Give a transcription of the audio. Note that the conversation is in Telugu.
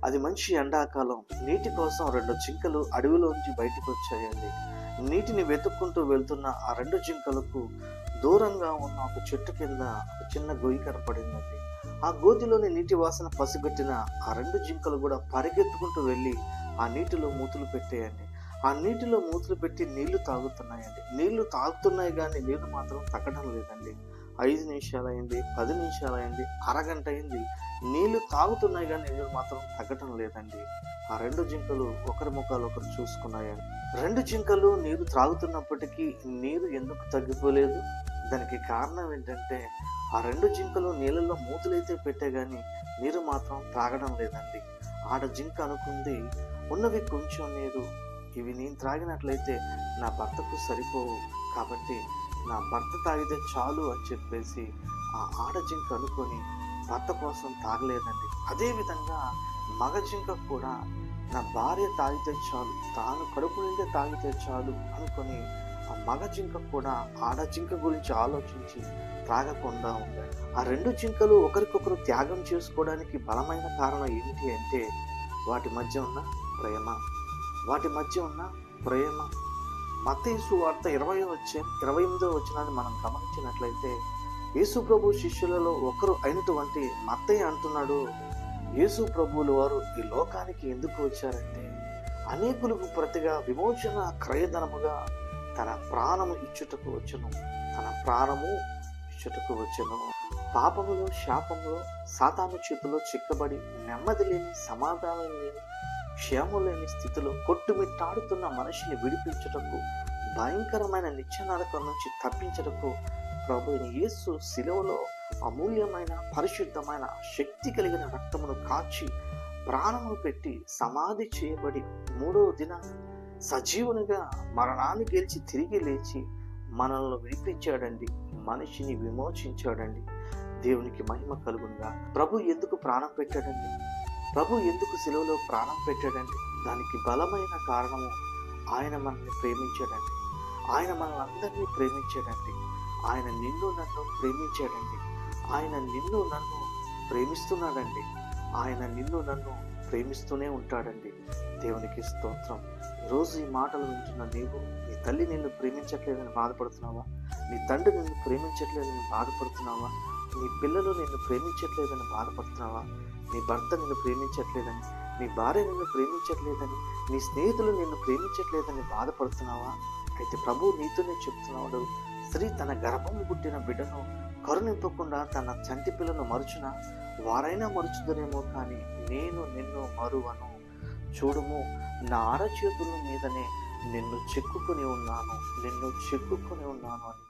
అది మంచి ఎండాకాలం. నీటి కోసం 2 జింకలు అడవిలోంచి బయటకు వచ్చాయండి. నీటిని వెతుక్కుంటూ వెళ్తున్న ఆ 2 జింకలకు దూరంగా ఉన్న ఒక చెట్టు కింద ఒక చిన్న గొయ్యి కనపడిందండి. ఆ గోతిలోని నీటి వాసన పసిగట్టిన ఆ 2 జింకలు కూడా పరిగెత్తుకుంటూ వెళ్ళి ఆ నీటిలో మూతులు పెట్టాయండి. ఆ నీటిలో మూతులు పెట్టి నీళ్లు తాగుతున్నాయండి. నీళ్లు తాగుతున్నాయి కానీ నీళ్లు మాత్రం తగ్గడం లేదండి. 5 నిమిషాలైంది, 10 నిమిషాలైంది, అరగంట అయింది. నీళ్లు తాగుతున్నాయి కానీ నీళ్లు మాత్రం తగ్గటం లేదండి. ఆ 2 జింకలు ఒకరి ముఖాలు ఒకరు చూసుకున్నాయండి. 2 జింకలు నీరు త్రాగుతున్నప్పటికీ నీరు ఎందుకు తగ్గిపోలేదు? దానికి కారణం ఏంటంటే ఆ 2 జింకలు నీళ్ళలో మూతులైతే పెట్టే గాని నీరు మాత్రం త్రాగడం లేదండి. ఆడ జింక అనుకుంది, ఉన్నవి కొంచెం నీరు, ఇవి నేను త్రాగినట్లయితే నా భర్తకు సరిపోవు, కాబట్టి నా భర్త తాగితే చాలు అని చెప్పేసి ఆ ఆడ జింక అనుకొని భర్త కోసం తాగలేదండి. అదేవిధంగా మగ జింక కూడా నా భార్య తాగితే చాలు, తాను కడుపు నిండే తాగితే చాలు అనుకొని ఆ మగ జింక కూడా ఆడ జింక గురించి ఆలోచించి త్రాగకుండా ఉంది. ఆ 2 జింకలు ఒకరికొకరు త్యాగం చేసుకోవడానికి బలమైన కారణం ఏంటి అంటే వాటి మధ్య ఉన్న ప్రేమ. వాటి మధ్య ఉన్న ప్రేమ. మత్తయి సువార్త 28వ వచనాన్ని మనం గమనించినట్లయితే యేసు ప్రభు శిష్యులలో ఒకరు అయినటువంటి మత్తయి అంటున్నాడు, యేసు ప్రభువుల వారు ఈ లోకానికి ఎందుకు వచ్చారంటే అనేకులకు ప్రతిగా విమోచన క్రయధనముగా తన ప్రాణము ఇచ్చుటకు వచ్చును. తన ప్రాణము ఇచ్చుటకు వచ్చును. పాపములో, శాపములో, సాతాను చేతిలో చిక్కబడి నెమ్మది లేని, సమాధానం లేని, క్షేమం లేని స్థితిలో కొట్టుమిట్టాడుతున్న మనిషిని విడిపించుటకు, భయంకరమైన నిత్య నరకం నుంచి తప్పించుటకు ప్రభు యేసు శిలువలో అమూల్యమైన, పరిశుద్ధమైన, శక్తి కలిగిన రక్తమును కాచి ప్రాణమును పెట్టి సమాధి చేయబడి 3వ దినాన సజీవునిగా మరణాన్ని గెలిచి తిరిగి లేచి మనల్ని విడిపించాడండి. మనిషిని విమోచించాడండి. దేవునికి మహిమ కలుగునుగా. ప్రభు ఎందుకు ప్రాణం పెట్టాడండి? ప్రభు ఎందుకు శిలువలో ప్రాణం పెట్టాడండి? దానికి బలమైన కారణము ఆయన మనల్ని ప్రేమించాడండి. ఆయన మనల్ని అందరినీ ప్రేమించాడండి. ఆయన నిన్ను నన్ను ప్రేమించాడండి. ఆయన నిన్ను నన్ను ప్రేమిస్తున్నాడండి. ఆయన నిన్ను నన్ను ప్రేమిస్తూనే ఉంటాడండి. దేవునికి స్తోత్రం. ఈరోజు ఈ మాటలు వింటున్న నీవు, నీ తల్లి నిన్ను ప్రేమించట్లేదని బాధపడుతున్నావా? నీ తండ్రి నిన్ను ప్రేమించట్లేదని బాధపడుతున్నావా? నీ పిల్లలు నిన్ను ప్రేమించట్లేదని బాధపడుతున్నావా? నీ భర్త నిన్ను ప్రేమించట్లేదని, నీ భార్య నిన్ను ప్రేమించట్లేదని, నీ స్నేహితులు నిన్ను ప్రేమించట్లేదని బాధపడుతున్నావా? అయితే ప్రభు నీతోనే చెప్తున్నాడు, స్త్రీ తన గర్భము పుట్టిన బిడ్డను కరుణింపకుండా తన చంటి పిల్లను మరుచున, వారైనా మరుచుదరేమో కానీ నేను నిన్ను మరువను. చూడుము, నా అరచేతుల మీదనే నిన్ను చెక్కుకొని ఉన్నాను అని